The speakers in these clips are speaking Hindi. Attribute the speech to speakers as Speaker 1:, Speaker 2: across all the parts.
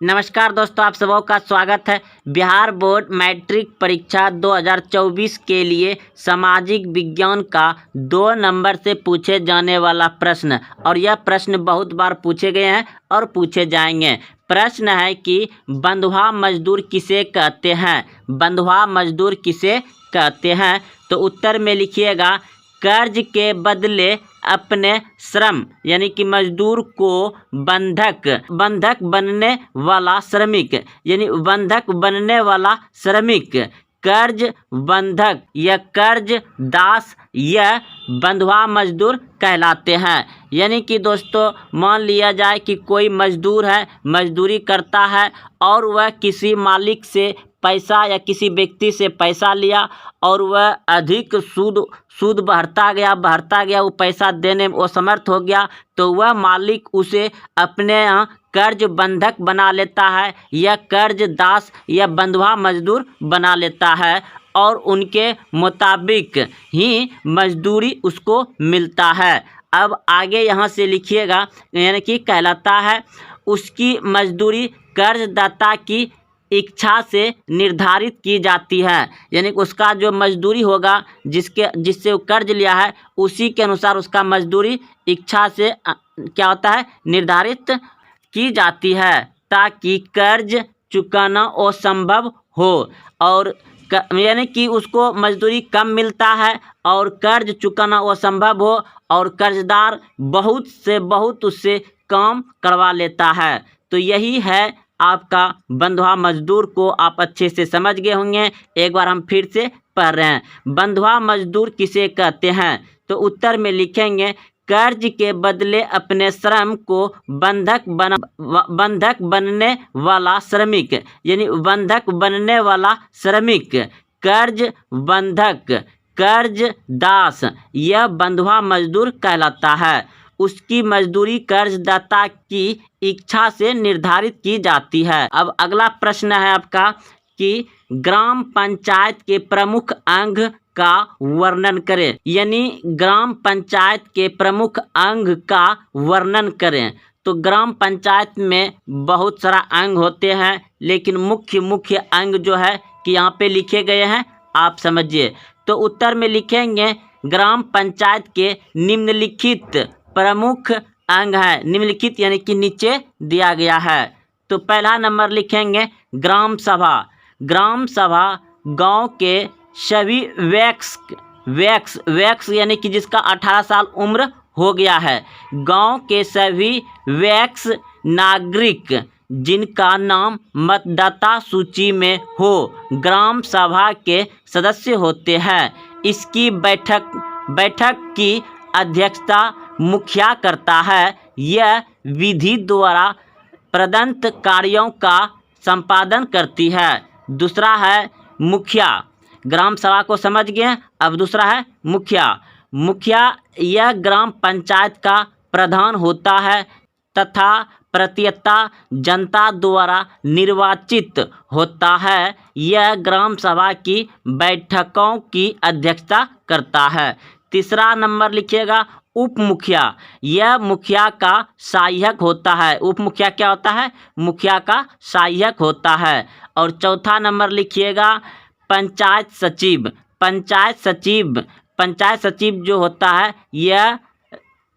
Speaker 1: नमस्कार दोस्तों, आप सबों का स्वागत है। बिहार बोर्ड मैट्रिक परीक्षा 2024 के लिए सामाजिक विज्ञान का 2 नंबर से पूछे जाने वाला प्रश्न, और यह प्रश्न बहुत बार पूछे गए हैं और पूछे जाएंगे। प्रश्न है कि बंधुआ मजदूर किसे कहते हैं? बंधुआ मजदूर किसे कहते हैं? तो उत्तर में लिखिएगा, कर्ज के बदले अपने श्रम, यानी कि मजदूर को बंधक बनने वाला श्रमिक, यानी बंधक बनने वाला श्रमिक कर्ज बंधक या कर्ज दास या बंधुआ मजदूर कहलाते हैं। यानी कि दोस्तों, मान लिया जाए कि कोई मजदूर है, मजदूरी करता है और वह किसी मालिक से पैसा या किसी व्यक्ति से पैसा लिया और वह अधिक सूद बढ़ता गया, वो पैसा देने में असमर्थ हो गया, तो वह मालिक उसे अपने यहाँ कर्ज बंधक बना लेता है या कर्ज दास या बंधुआ मजदूर बना लेता है और उनके मुताबिक ही मजदूरी उसको मिलता है। अब आगे यहाँ से लिखिएगा, यानी कि कहलाता है उसकी मजदूरी कर्जदाता की इच्छा से निर्धारित की जाती है। यानी उसका जो मजदूरी होगा जिससे वो कर्ज लिया है, उसी के अनुसार उसका मजदूरी इच्छा से क्या होता है, निर्धारित की जाती है, ताकि कर्ज चुकाना असंभव हो। और यानी कि उसको मजदूरी कम मिलता है और कर्ज चुकाना असंभव हो और कर्जदार बहुत से बहुत उससे काम करवा लेता है। तो यही है आपका बंधुआ मजदूर, को आप अच्छे से समझ गए होंगे। एक बार हम फिर से पढ़ रहे हैं, बंधुआ मजदूर किसे कहते हैं? तो उत्तर में लिखेंगे, कर्ज के बदले अपने श्रम को बंधक बनने वाला श्रमिक, यानी बंधक बनने वाला श्रमिक कर्ज बंधक कर्ज दास यह बंधुआ मजदूर कहलाता है। उसकी मजदूरी कर्जदाता की इच्छा से निर्धारित की जाती है। अब अगला प्रश्न है आपका कि ग्राम पंचायत के प्रमुख अंग का वर्णन करें, यानी ग्राम पंचायत के प्रमुख अंग का वर्णन करें। तो ग्राम पंचायत में बहुत सारा अंग होते हैं, लेकिन मुख्य अंग जो है कि यहाँ पे लिखे गए हैं, आप समझिए। तो उत्तर में लिखेंगे, ग्राम पंचायत के निम्नलिखित प्रमुख अंग है। निम्नलिखित यानी कि नीचे दिया गया है। तो पहला नंबर लिखेंगे ग्राम सभा। ग्राम सभा गांव के सभी वैक्स यानी कि जिसका 18 साल उम्र हो गया है, गांव के सभी वैक्स नागरिक जिनका नाम मतदाता सूची में हो, ग्राम सभा के सदस्य होते हैं। इसकी बैठक की अध्यक्षता मुखिया करता है। यह विधि द्वारा प्रदत्त कार्यों का संपादन करती है। दूसरा है मुखिया। ग्राम सभा को समझ गए, अब दूसरा है मुखिया। मुखिया यह ग्राम पंचायत का प्रधान होता है तथा प्रत्येक जनता द्वारा निर्वाचित होता है। यह ग्राम सभा की बैठकों की अध्यक्षता करता है। तीसरा नंबर लिखिएगा उप मुखिया। यह मुखिया का सहायक होता है। उप मुखिया क्या होता है? मुखिया का सहायक होता है। और चौथा नंबर लिखिएगा पंचायत सचिव। पंचायत सचिव जो होता है, यह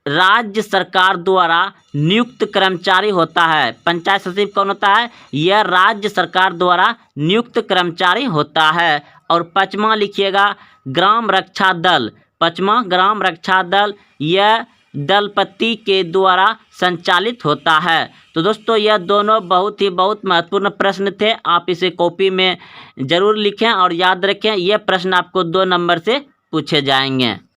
Speaker 1: राज्य सरकार द्वारा नियुक्त कर्मचारी होता है। पंचायत सचिव कौन होता है? यह राज्य सरकार द्वारा नियुक्त कर्मचारी होता है। और पांचवा लिखिएगा ग्राम रक्षा दल। पांचवा ग्राम रक्षा दल, यह दलपति के द्वारा संचालित होता है। तो दोस्तों, यह दोनों बहुत महत्वपूर्ण प्रश्न थे। आप इसे कॉपी में ज़रूर लिखें और याद रखें, यह प्रश्न आपको 2 नंबर से पूछे जाएंगे।